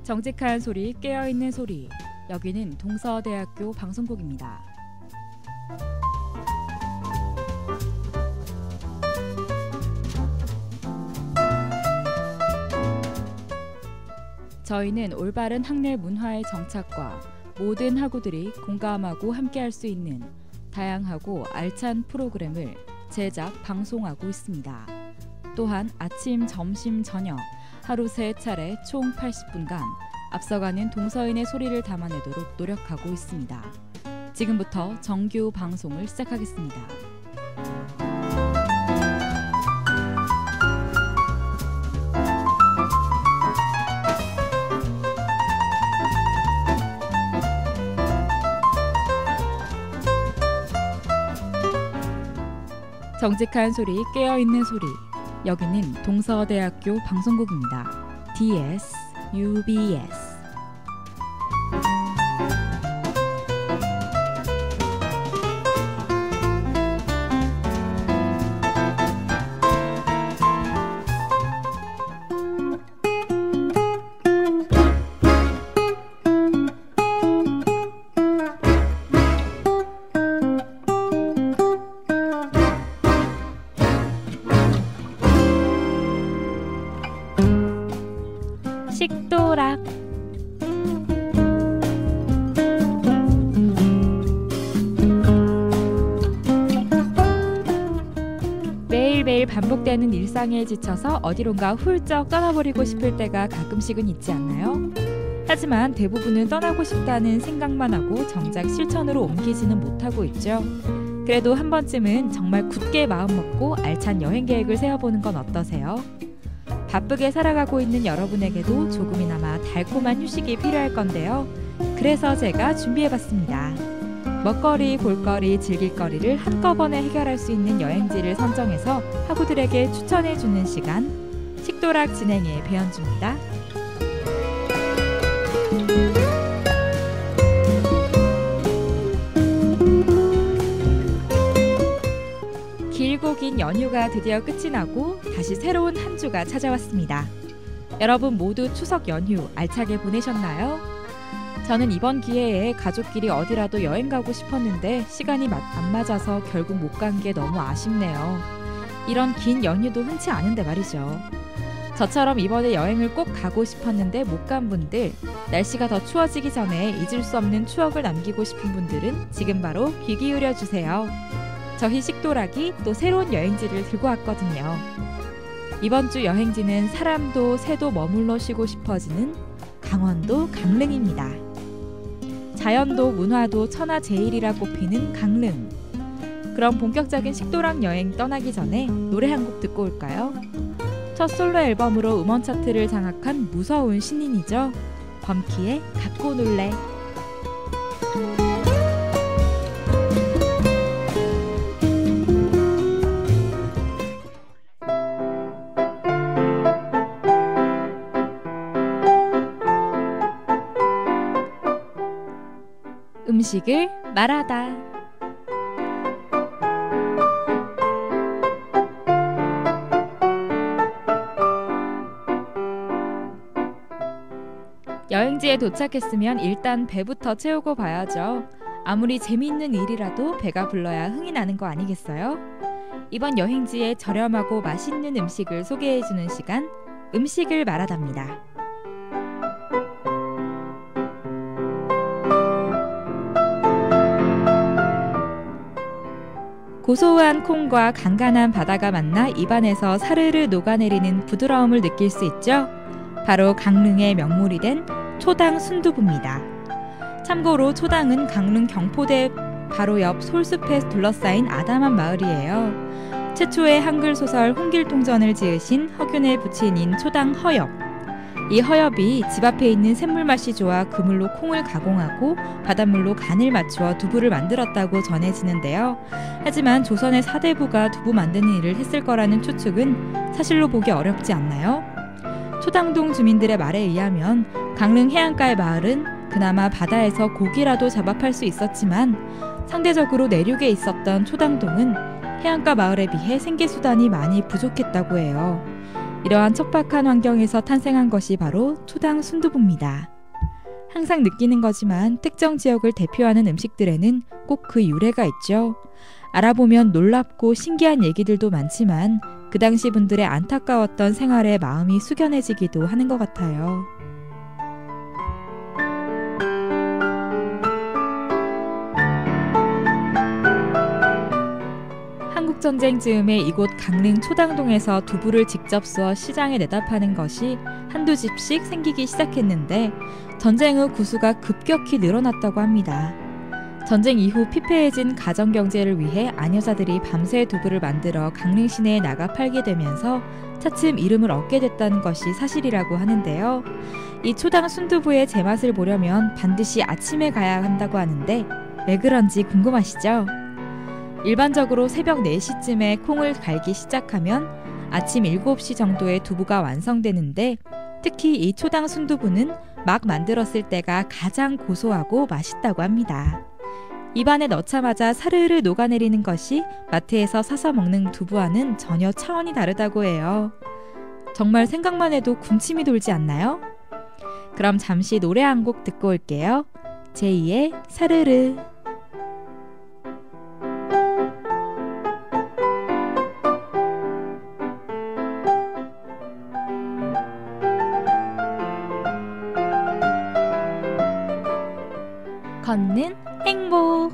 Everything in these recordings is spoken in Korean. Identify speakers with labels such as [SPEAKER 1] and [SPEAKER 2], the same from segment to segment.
[SPEAKER 1] 정직한 소리, 깨어있는 소리. 여기는 동서대학교 방송국입니다. 저희는 올바른 학내 문화의 정착과 모든 학우들이 공감하고 함께할 수 있는 다양하고 알찬 프로그램을 제작, 방송하고 있습니다. 또한 아침, 점심, 저녁 하루 3차례 총 80분간 앞서가는 동서인의 소리를 담아내도록 노력하고 있습니다. 지금부터 정규 방송을 시작하겠습니다. 정직한 소리, 깨어있는 소리. 여기는 동서대학교 방송국입니다. DS, UBS. 식도락. 매일매일 반복되는 일상에 지쳐서 어디론가 훌쩍 떠나버리고 싶을 때가 가끔씩은 있지 않나요? 하지만 대부분은 떠나고 싶다는 생각만 하고 정작 실천으로 옮기지는 못하고 있죠. 그래도 한 번쯤은 정말 굳게 마음먹고 알찬 여행 계획을 세워보는 건 어떠세요? 바쁘게 살아가고 있는 여러분에게도 조금이나마 달콤한 휴식이 필요할 건데요. 그래서 제가 준비해봤습니다. 먹거리, 볼거리, 즐길거리를 한꺼번에 해결할 수 있는 여행지를 선정해서 학우들에게 추천해주는 시간, 식도락 진행의 배현주입니다. 길고 긴 연휴가 드디어 끝이 나고 다시 새로운 한 주가 찾아왔습니다. 여러분 모두 추석 연휴 알차게 보내셨나요? 저는 이번 기회에 가족끼리 어디라도 여행 가고 싶었는데 시간이 안 맞아서 결국 못 간 게 너무 아쉽네요. 이런 긴 연휴도 흔치 않은데 말이죠. 저처럼 이번에 여행을 꼭 가고 싶었는데 못 간 분들, 날씨가 더 추워지기 전에 잊을 수 없는 추억을 남기고 싶은 분들은 지금 바로 귀 기울여 주세요. 저희 식도락이 또 새로운 여행지를 들고 왔거든요. 이번 주 여행지는 사람도 새도 머물러 쉬고 싶어지는 강원도 강릉입니다. 자연도 문화도 천하제일이라 꼽히는 강릉. 그럼 본격적인 식도락 여행 떠나기 전에 노래 한 곡 듣고 올까요? 첫 솔로 앨범으로 음원 차트를 장악한 무서운 신인이죠. 범키의 갖고 놀래. 음식을 말하다. 여행지에 도착했으면 일단 배부터 채우고 봐야죠. 아무리 재미있는 일이라도 배가 불러야 흥이 나는 거 아니겠어요? 이번 여행지에 저렴하고 맛있는 음식을 소개해주는 시간, 음식을 말하답니다. 고소한 콩과 간간한 바다가 만나 입안에서 사르르 녹아내리는 부드러움을 느낄 수 있죠. 바로 강릉의 명물이 된 초당 순두부입니다. 참고로 초당은 강릉 경포대 바로 옆 솔숲에 둘러싸인 아담한 마을이에요. 최초의 한글 소설 홍길동전을 지으신 허균의 부친인 초당 허엽. 이 허엽이 집 앞에 있는 샘물맛이 좋아 그물로 콩을 가공하고 바닷물로 간을 맞추어 두부를 만들었다고 전해지는데요. 하지만 조선의 사대부가 두부 만드는 일을 했을 거라는 추측은 사실로 보기 어렵지 않나요? 초당동 주민들의 말에 의하면 강릉 해안가의 마을은 그나마 바다에서 고기라도 잡아 팔 수 있었지만 상대적으로 내륙에 있었던 초당동은 해안가 마을에 비해 생계수단이 많이 부족했다고 해요. 이러한 척박한 환경에서 탄생한 것이 바로 초당 순두부입니다. 항상 느끼는 거지만 특정 지역을 대표하는 음식들에는 꼭 그 유래가 있죠. 알아보면 놀랍고 신기한 얘기들도 많지만 그 당시 분들의 안타까웠던 생활에 마음이 숙연해지기도 하는 것 같아요. 한국전쟁 즈음에 이곳 강릉 초당동에서 두부를 직접 쏘아 시장에 내다 파는 것이 한두 집씩 생기기 시작했는데 전쟁 후 구수가 급격히 늘어났다고 합니다. 전쟁 이후 피폐해진 가정경제를 위해 아녀자들이 밤새 두부를 만들어 강릉 시내에 나가 팔게 되면서 차츰 이름을 얻게 됐다는 것이 사실이라고 하는데요. 이 초당 순두부의 제맛을 보려면 반드시 아침에 가야 한다고 하는데 왜 그런지 궁금하시죠? 일반적으로 새벽 4시쯤에 콩을 갈기 시작하면 아침 7시 정도에 두부가 완성되는데 특히 이 초당 순두부는 막 만들었을 때가 가장 고소하고 맛있다고 합니다. 입안에 넣자마자 사르르 녹아내리는 것이 마트에서 사서 먹는 두부와는 전혀 차원이 다르다고 해요. 정말 생각만 해도 군침이 돌지 않나요? 그럼 잠시 노래 한 곡 듣고 올게요. 제2의 사르르. 걷는 행복.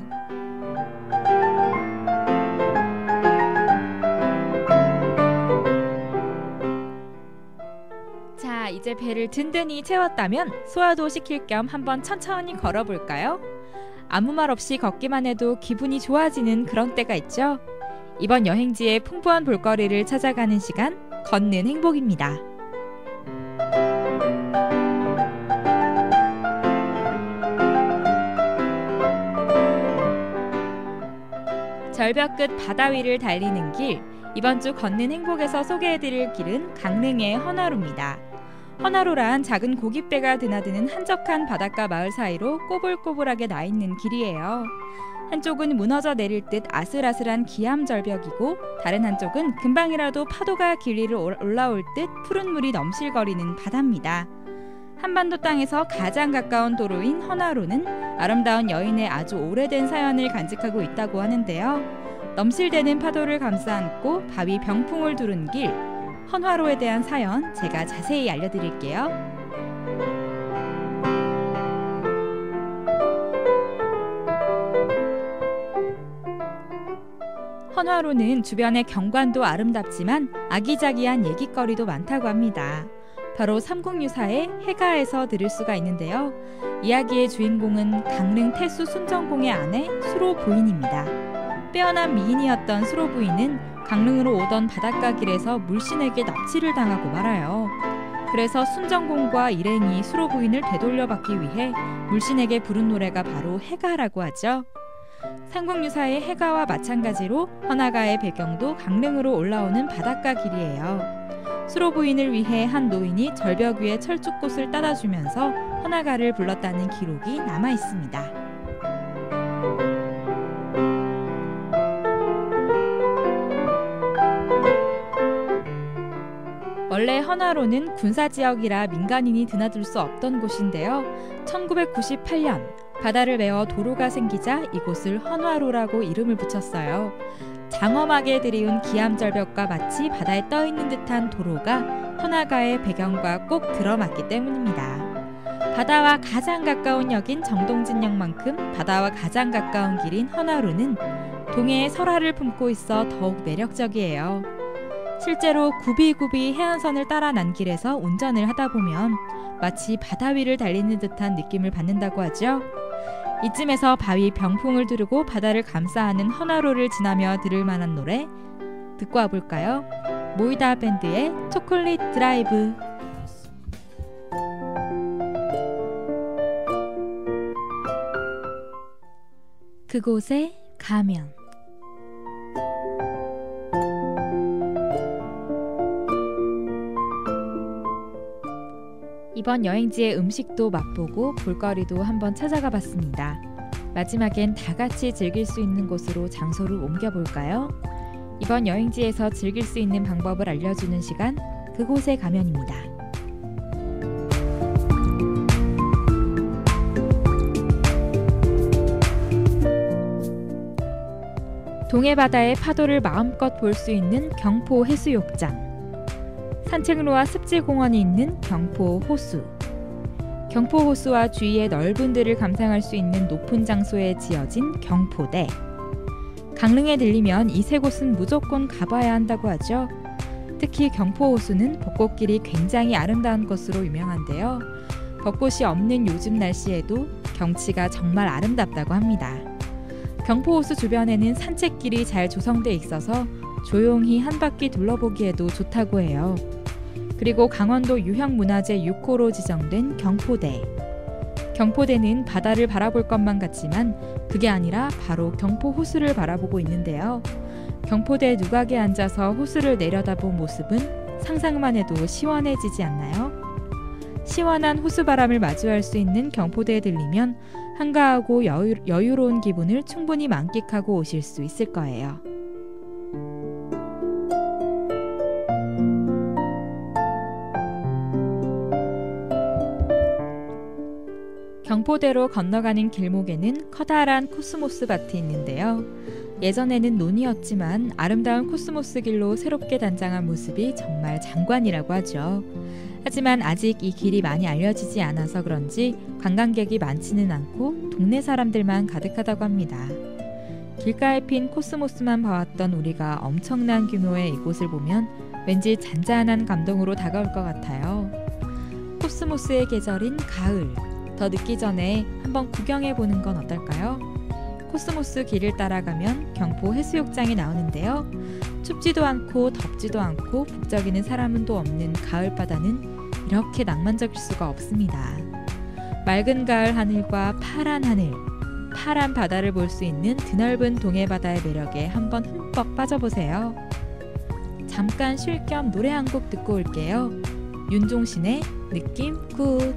[SPEAKER 1] 자, 이제 배를 든든히 채웠다면 소화도 시킬 겸 한번 천천히 걸어볼까요? 아무 말 없이 걷기만 해도 기분이 좋아지는 그런 때가 있죠. 이번 여행지의 풍부한 볼거리를 찾아가는 시간, 걷는 행복입니다. 절벽 끝 바다 위를 달리는 길, 이번 주 걷는 행복에서 소개해드릴 길은 강릉의 헌화로입니다. 헌화로란 작은 고깃배가 드나드는 한적한 바닷가 마을 사이로 꼬불꼬불하게 나 있는 길이에요. 한쪽은 무너져 내릴 듯 아슬아슬한 기암절벽이고 다른 한쪽은 금방이라도 파도가 길 위로 올라올 듯 푸른 물이 넘실거리는 바다입니다. 한반도 땅에서 가장 가까운 도로인 헌화로는 아름다운 여인의 아주 오래된 사연을 간직하고 있다고 하는데요. 넘실대는 파도를 감싸 안고 바위 병풍을 두른 길, 헌화로에 대한 사연 제가 자세히 알려드릴게요. 헌화로는 주변의 경관도 아름답지만 아기자기한 얘기거리도 많다고 합니다. 바로 삼국유사의 해가에서 들을 수가 있는데요. 이야기의 주인공은 강릉 태수 순정공의 아내 수로 부인입니다. 빼어난 미인이었던 수로 부인은 강릉으로 오던 바닷가 길에서 물신에게 납치를 당하고 말아요. 그래서 순정공과 일행이 수로 부인을 되돌려받기 위해 물신에게 부른 노래가 바로 해가라고 하죠. 삼국유사의 해가와 마찬가지로 헌화가의 배경도 강릉으로 올라오는 바닷가 길이에요. 수로 부인을 위해 한 노인이 절벽 위에 철쭉꽃을 따다주면서 헌화가를 불렀다는 기록이 남아 있습니다. 원래 헌화로는 군사지역이라 민간인이 드나들 수 없던 곳인데요. 1998년 바다를 메워 도로가 생기자 이곳을 헌화로라고 이름을 붙였어요. 장엄하게 들이운 기암절벽과 마치 바다에 떠있는 듯한 도로가 헌화가의 배경과 꼭 들어맞기 때문입니다. 바다와 가장 가까운 역인 정동진역만큼 바다와 가장 가까운 길인 헌화로는 동해의 설화를 품고 있어 더욱 매력적이에요. 실제로 굽이굽이 해안선을 따라 난 길에서 운전을 하다 보면 마치 바다 위를 달리는 듯한 느낌을 받는다고 하죠. 이쯤에서 바위 병풍을 두르고 바다를 감싸하는 헌화로를 지나며 들을 만한 노래 듣고 와볼까요? 모이다 밴드의 초콜릿 드라이브. 그곳에 가면 이번 여행지의 음식도 맛보고 볼거리도 한번 찾아가 봤습니다. 마지막엔 다 같이 즐길 수 있는 곳으로 장소를 옮겨볼까요? 이번 여행지에서 즐길 수 있는 방법을 알려주는 시간, 그곳에 가면입니다. 동해바다의 파도를 마음껏 볼 수 있는 경포 해수욕장, 산책로와 습지공원이 있는 경포 호수, 경포 호수와 주위의 넓은 들을 감상할 수 있는 높은 장소에 지어진 경포대. 강릉에 들리면 이 세 곳은 무조건 가봐야 한다고 하죠. 특히 경포 호수는 벚꽃길이 굉장히 아름다운 곳으로 유명한데요. 벚꽃이 없는 요즘 날씨에도 경치가 정말 아름답다고 합니다. 경포 호수 주변에는 산책길이 잘 조성돼 있어서 조용히 한 바퀴 둘러보기에도 좋다고 해요. 그리고 강원도 유형문화재 6호로 지정된 경포대. 경포대는 바다를 바라볼 것만 같지만 그게 아니라 바로 경포 호수를 바라보고 있는데요. 경포대 누각에 앉아서 호수를 내려다본 모습은 상상만 해도 시원해지지 않나요? 시원한 호수바람을 마주할 수 있는 경포대에 들리면 한가하고 여유로운 기분을 충분히 만끽하고 오실 수 있을 거예요. 경포대로 건너가는 길목에는 커다란 코스모스 밭이 있는데요. 예전에는 논이었지만 아름다운 코스모스 길로 새롭게 단장한 모습이 정말 장관이라고 하죠. 하지만 아직 이 길이 많이 알려지지 않아서 그런지 관광객이 많지는 않고 동네 사람들만 가득하다고 합니다. 길가에 핀 코스모스만 봐왔던 우리가 엄청난 규모의 이곳을 보면 왠지 잔잔한 감동으로 다가올 것 같아요. 코스모스의 계절인 가을, 더 늦기 전에 한번 구경해보는 건 어떨까요? 코스모스 길을 따라가면 경포 해수욕장이 나오는데요. 춥지도 않고 덥지도 않고 북적이는 사람도 없는 가을바다는 이렇게 낭만적일 수가 없습니다. 맑은 가을 하늘과 파란 하늘, 파란 바다를 볼 수 있는 드넓은 동해바다의 매력에 한번 흠뻑 빠져보세요. 잠깐 쉴 겸 노래 한 곡 듣고 올게요. 윤종신의 느낌 굿.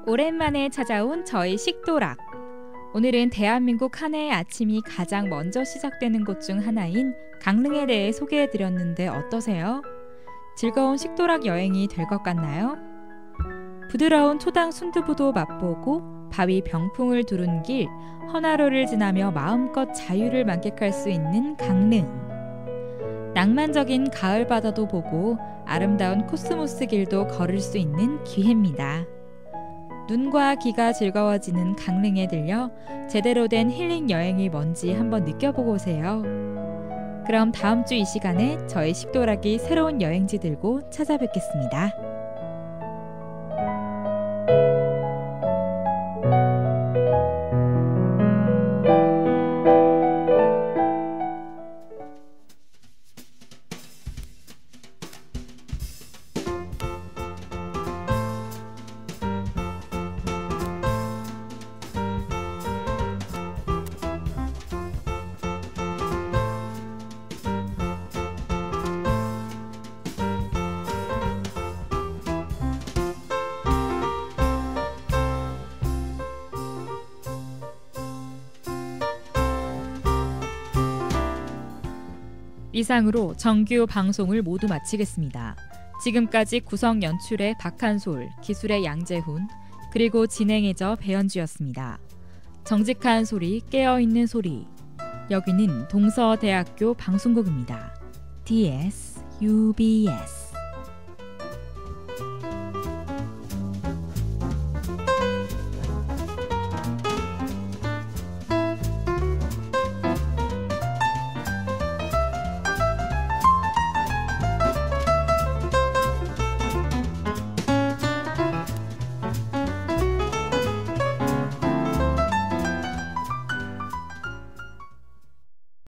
[SPEAKER 1] 오랜만에 찾아온 저희 식도락. 오늘은 대한민국 한 해의 아침이 가장 먼저 시작되는 곳 중 하나인 강릉에 대해 소개해드렸는데 어떠세요? 즐거운 식도락 여행이 될 것 같나요? 부드러운 초당 순두부도 맛보고 바위 병풍을 두른 길, 헌화로를 지나며 마음껏 자유를 만끽할 수 있는 강릉. 낭만적인 가을 바다도 보고 아름다운 코스모스 길도 걸을 수 있는 기회입니다. 눈과 귀가 즐거워지는 강릉에 들려 제대로 된 힐링 여행이 뭔지 한번 느껴보고 오세요. 그럼 다음 주 이 시간에 저희 식도락이 새로운 여행지 들고 찾아뵙겠습니다. 이상으로 정규 방송을 모두 마치겠습니다. 지금까지 구성 연출의 박한솔, 기술의 양재훈, 그리고 진행의 저 배현주였습니다. 정직한 소리, 깨어있는 소리. 여기는 동서대학교 방송국입니다. DS, UBS